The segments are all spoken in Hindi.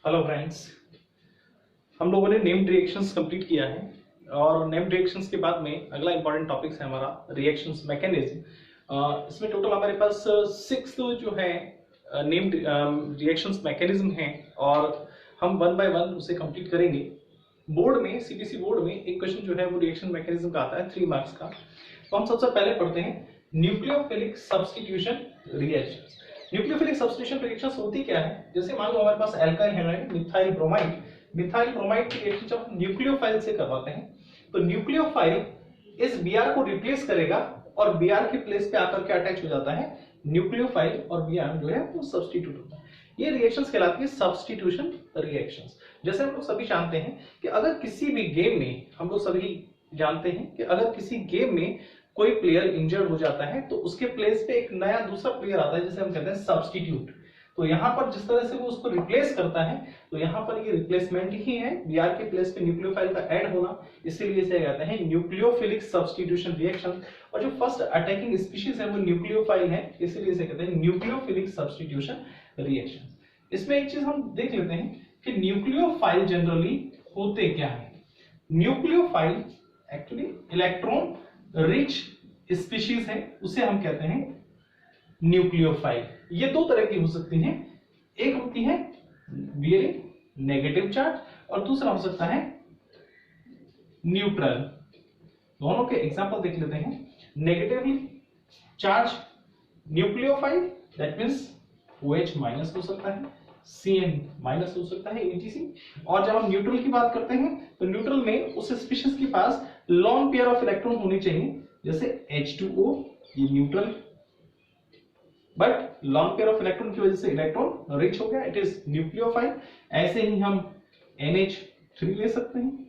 हेलो फ्रेंड्स, हम लोगों ने नेम्ड रिएक्शंस कंप्लीट किया है और नेम्ड रिएक्शंस के बाद में अगला इंपॉर्टेंट टॉपिक है हमारा रिएक्शंस मैकेनिज्म। इसमें टोटल हमारे पास 6 जो है नेम्ड रिएक्शंस मैकेनिज्म हैं और हम वन बाय वन उसे कंप्लीट करेंगे। बोर्ड में सीबीएसई बोर्ड में एक क्वेश्चन जो है वो रिएक्शन मैकेनिज्म का आता है 3 मार्क्स का। तो हम सबसे पहले पढ़ते हैं nucleophilic substitution reactions. Nucleophilic substitution reactions होती क्या है? जैसे मान लो हमारे पास एल्काइल हैलाइड मिथाइल ब्रोमाइड की रिएक्शन जब न्यूक्लियोफाइल से करवाते हैं तो न्यूक्लियोफाइल इस Br को रिप्लेस करेगा और Br के प्लेस पे आकर के अटैच हो जाता है न्यूक्लियोफाइल और Br जो है वो सब्स्टिट्यूट होता है। ये रिएक्शंस कहलाती है सब्स्टिट्यूशन रिएक्शंस। जैसे हम लोग सभी जानते हैं कि अगर किसी भी गेम में, हम लोग सभी जानते हैं कि अगर किसी गेम में कोई प्लेयर इंजर्ड हो जाता है तो उसके प्लेस पे एक नया दूसरा प्लेयर आता है जिसे हम कहते हैं सब्स्टिट्यूट। तो यहाँ पर जिस तरह से वो उसको रिप्लेस करता है तो यहाँ पर ये रिप्लेसमेंट ही है, Br के प्लेस पे न्यूक्लियोफाइल का ऐड होना, इसीलिए इसे कहते हैं न्यूक्लियोफिलिक सब्स्टिट्यूशन रिएक्शन। और जो फर्स्ट अटैकिंग स्पीशीज है वो न्यूक्लियोफाइल है, इसीलिए इसे कहते हैं न्यूक्लियोफिलिक सब्स्टिट्यूशन रिएक्शन। इसमें एक चीज हम देख लेते हैं कि न्यूक्लियोफाइल जनरली होते क्या है। Nucleophile actually electron rich species है, उसे हम कहते हैं न्यूक्लियोफाइल। ये दो तरह की हो सकती हैं, एक होती है वेरी नेगेटिव चार्ज और दूसरा हो सकता है न्यूट्रल। दोनों के एग्जांपल देख लेते हैं। Negatively charge nucleophile that means OH minus हो सकता है, Cn माइनस हो सकता है, etc। और जब हम न्यूट्रल की बात करते हैं तो न्यूट्रल में उस स्पीशीज के पास लॉन पेयर ऑफ इलेक्ट्रॉन होने चाहिए, जैसे H2O ये neutral, but lone pair of electron की वजह से इलेक्ट्रॉन रिच हो गया, इट इज न्यूक्लियोफाइल। ऐसे ही हम NH3 ले सकते हैं,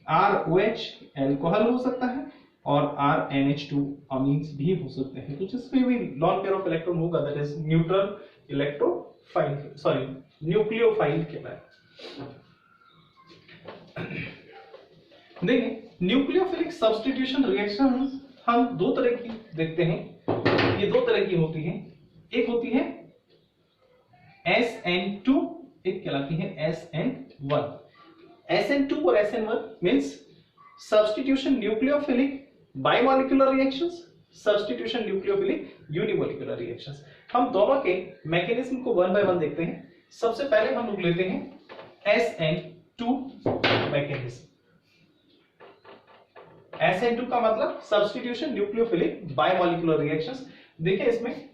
ROH एल्कोहल हो सकता है और RNH2 अमीन्स भी हो सकते हैं। तो जिसमें भी लॉन पेयर ऑफ इलेक्ट्रॉन होगा that is neutral electrophile, sorry nucleophile कहलाएगा। देखिए न्यूक्लियोफिलिक सब्स्टिट्यूशन रिएक्शन हम दो तरह की देखते हैं। ये दो तरह की होती है, एक होती है SN2, एक कहलाती है SN1। SN2 और SN1 means substitution nucleophilic bimolecular reactions, substitution nucleophilic unimolecular reactions. हम दोनों के मैकेनिज्म को वन बाय वन देखते हैं। सबसे पहले हम लोग लेते हैं SN2 मैकेनिज्म। SN2 का मतलब सब्स्टिट्यूशन न्यूक्लियोफिलिक बाइमॉलिक्यूलर रिएक्शंस। देखिए इसमें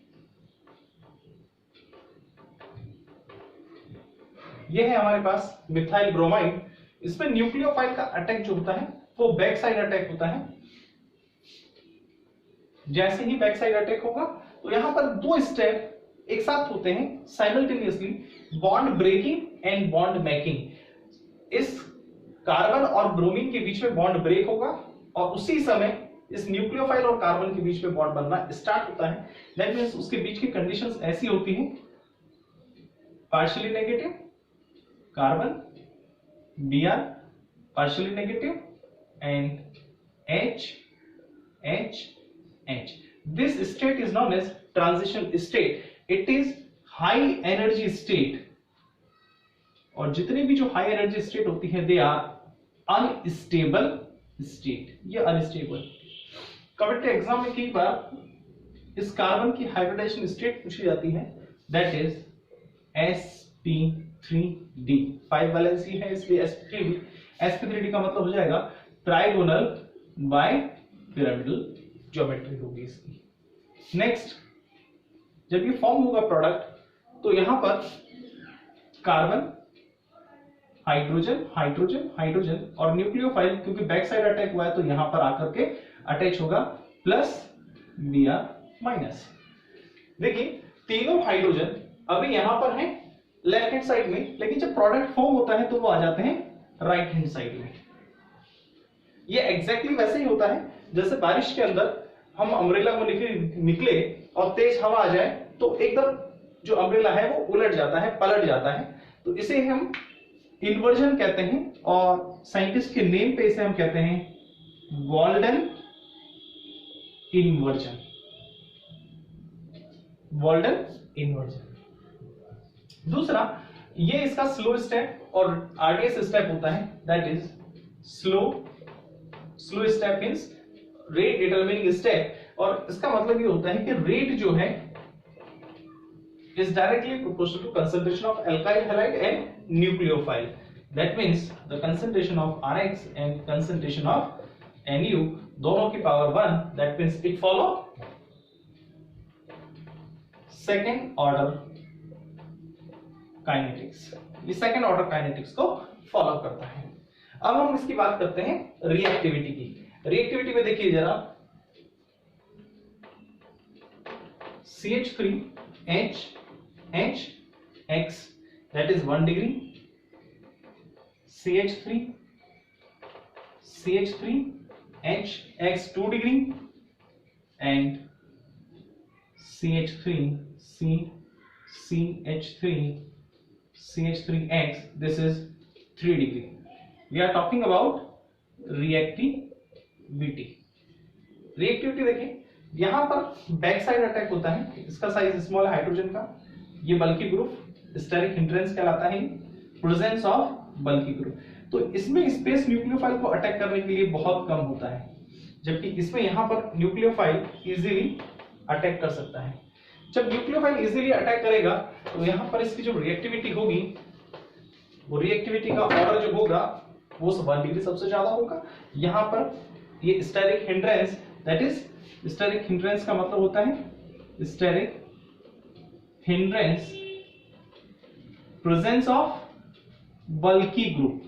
यह है हमारे पास मिथाइल ब्रोमाइड। इसमें न्यूक्लियोफाइल का अटैक जो होता है वो बैक साइड अटैक होता है। जैसे ही बैक साइड अटैक होगा तो यहां पर दो स्टेप एक साथ होते हैं simultaneously, bond breaking and bond making. इस कार्बन और ब्रोमीन के बीच में बॉन्ड ब्रेक होगा और उसी समय इस न्यूक्लियोफाइल और कार्बन के बीच में बॉन्ड बनना स्टार्ट होता है। दैट मींस उसके बीच की कंडीशंस ऐसी होती हैं, partially negative carbon Br partially negative and H H H। This state is known as transition state, it is high energy state. और जितनी भी जो हाई एनर्जी स्टेट होती है दे आर अनस्टेबल स्टेट, ये अनस्टेबल। कमेंट एग्जाम में कई बार इस कार्बन की हाइब्रिडाइजेशन स्टेट पूछी जाती है, दैट इज sp3d। 5 वैलेंसी है इसलिए sp3d। sp3d का मतलब हो जाएगा ट्राइगोनल बाय पिरामिडल ज्योमेट्री होगी इसकी। नेक्स्ट, जब ये फॉर्म होगा प्रोडक्ट तो यहां पर कार्बन हाइड्रोजन हाइड्रोजन हाइड्रोजन और न्यूक्लियोफाइल क्योंकि बैक साइड अटैक हुआ है तो यहां पर आकर के अटैच होगा प्लस Br माइनस। देखिए तीनों हाइड्रोजन अभी यहां पर है लेफ्ट हैंड साइड में, लेकिन जब प्रोडक्ट फॉर्म होता है तो वो आ जाते हैं राइट हैंड साइड में। ये एग्जैक्टली वैसे ही होता है जैसे बारिश के अंदर हम अम्ब्रेला को निकले और तेज हवा आ जाए तो एकदम जो अम्ब्रेला है वो उलट जाता है, पलट जाता है। तो इसे हम इन्वर्जन कहते हैं और साइंटिस्ट के नेम पे इसे हम कहते हैं वॉल्डन इन्वर्जन। Walden inversion. दूसरा, ये इसका स्लो स्टेप और आरडीएस स्टेप होता है, that is slow step means rate determining step, और इसका मतलब ये होता है कि रेट जो है is directly proportional to concentration of alkyl halide and nucleophile. That means the concentration of Rx and concentration of Nu दोनों की power 1, that means it follow second order kinetics. ये second order kinetics को फॉलो करता है। अब हम इसकी बात करते हैं रिएक्टिविटी की। रिएक्टिविटी में देखिए जरा, CH3H X, that is 1 degree, CH3 H X 2 degree, and CH3 X, this is 3 degree. We are talking about reactivity. Reactivity देखिए, यहां पर बैक साइड अटैक होता है, इसका साइज स्मॉल है हाइड्रोजन का, ये बल्की ग्रुप स्टेरिक हिंड्रेंस कहलाता है, प्रेजेंस ऑफ बल्की ग्रुप। तो इसमें स्पेस न्यूक्लियोफाइल को अटैक करने के लिए बहुत कम होता है, जबकि इसमें यहां पर न्यूक्लियोफाइल इजीली अटैक कर सकता है। जब न्यूक्लियोफाइल इजीली अटैक करेगा तो यहां पर इसकी जो रिएक्टिविटी होगी, वो रिएक्टिविटी का ऑर्डर जो होगा वो 1 डिग्री सबसे ज्यादा होगा। यहां पर ये steric hindrance, that is steric hindrance का मतलब होता है steric hindrance presence of bulky group.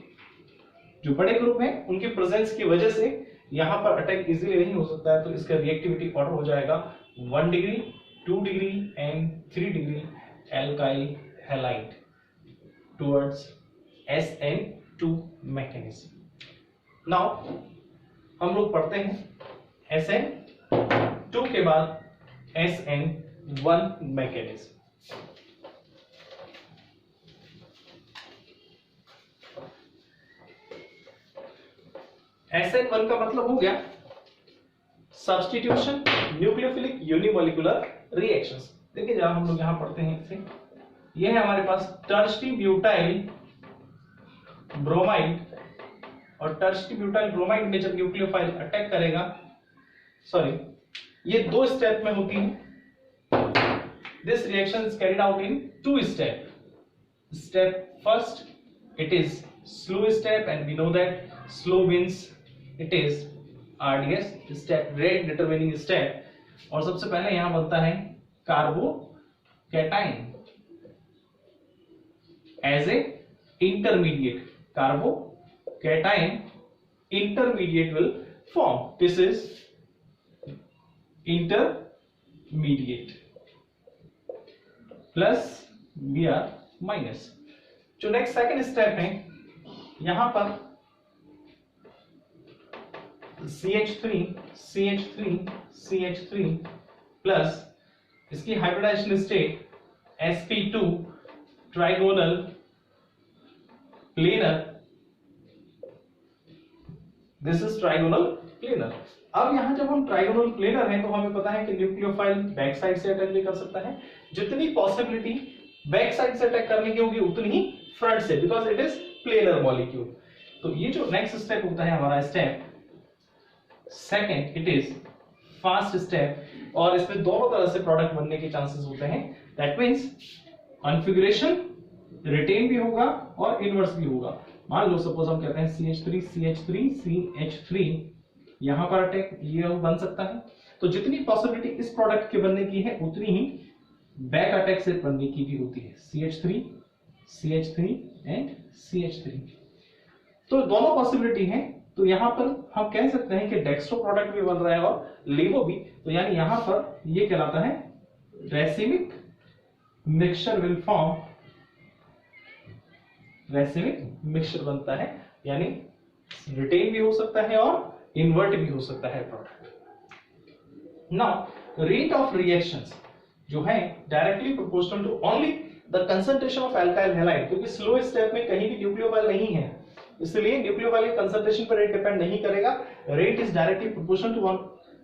जो बड़े ग्रुप हैं उनके प्रेजेंस की वजह से यहां पर अटैक इजीली नहीं हो सकता है, तो इसका रिएक्टिविटी ऑर्डर हो जाएगा 1 degree, 2 degree and 3 degree alkyl halide towards SN2 mechanism. Now हम लोग पढ़ते हैं SN2 के बाद SN1 मैकेनिज्म। SN1 का मतलब हो गया सब्स्टिट्यूशन न्यूक्लियोफिलिक यूनिमोलिकुलर रिएक्शंस। देखिए जरा हम लोग यहां पढ़ते हैं इसे, ये है हमारे पास टर्स्टी ब्यूटाइल ब्रोमाइड, और टर्स्टी ब्यूटाइल ब्रोमाइड में जब न्यूक्लियोफाइल अटैक करेगा, सॉरी ये 2 स्टेप में होती है। This reaction is carried out in 2 step. Step first, it is slow step and we know that slow means it is RDS step, rate determining step, और सबसे पहले यहां बनता है carbocation as a intermediate, carbocation intermediate will form. This is intermediate plus Br minus। जो नेक्स्ट सेकेंड स्टेप है, यहां पर CH3 प्लस इसकी hybridization state sp2 trigonal planar, this is trigonal planar. अब यहां जब हम ट्राइगोनल प्लेनर हैं तो हमें पता है कि न्यूक्लियोफाइल बैक साइड से अटैक भी कर सकता है। जितनी पॉसिबिलिटी बैक साइड से अटैक करने की होगी उतनी ही फ्रंट से, because it is planar molecule. तो ये जो नेक्स्ट स्टेप होता है हमारा step second, it is fast step, और इसमें दोनों तरह से प्रोडक्ट बनने के चांसेस होते हैं। दैट मींस कॉन्फ़िगरेशन रिटेन भी होगा और इनवर्स भी होगा। मान लो सपोज हम कहते हैं CH3 यहां पर अटैक ये बन सकता है, तो जितनी पॉसिबिलिटी इस प्रोडक्ट के बनने की है उतनी ही बैक अटैक से बनने की भी होती है। CH3 एंड CH3, तो दोनों पॉसिबिलिटी है। तो यहां पर हम कह सकते हैं कि डेक्स्ट्रो प्रोडक्ट भी बन रहा है और लीवो भी, तो यानी यहां पर ये कहलाता है racemic mixture will form, racemic mixture बनता है, यानी रिटेन भी हो सकता है और इन्वर्ट भी हो सकता है product. Now rate of reactions जो है directly proportional to only the concentration of alkyl halide, क्योंकि स्लो स्टेप में कहीं भी न्यूक्लियोफाइल नहीं है, इसलिए न्यूक्लियोफाइल के कंसंट्रेशन पर रेट डिपेंड नहीं करेगा। Rate is directly proportional to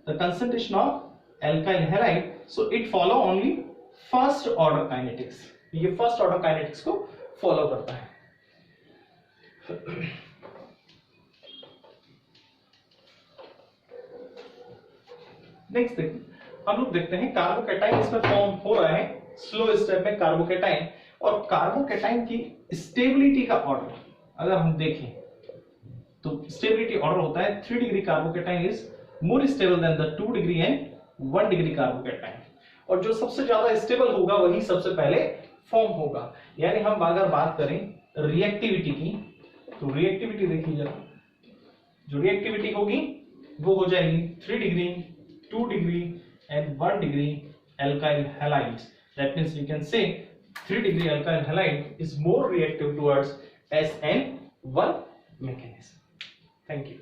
the concentration of alkyl halide, so it follow only first order kinetics. ये फर्स्ट ऑर्डर काइनेटिक्स को फॉलो करता है। नेक्स्ट हम लोग देखते हैं कार्बोकैटाइन इसमें फॉर्म हो रहा है स्लो स्टेप में कार्बोकैटाइन, और कार्बोकैटाइन की स्टेबिलिटी का ऑर्डर अगर हम देखें तो स्टेबिलिटी ऑर्डर होता है 3 degree carbocation is more stable then the 2 degree and 1 degree carbocation, और जो सबसे ज्यादा स्टेबल होगा वही सबसे पहले फॉर्म होगा। यानी हम अगर बात करें रिएक्टिविटी की, तो रिएक्टिविटी देखिए जरा, जो रिएक्टिविटी होगी वो हो जाएगी 3 degree 2 degree and 1 degree alkyl halides. That means we can say 3 degree alkyl halide is more reactive towards SN1 mechanism. Thank you.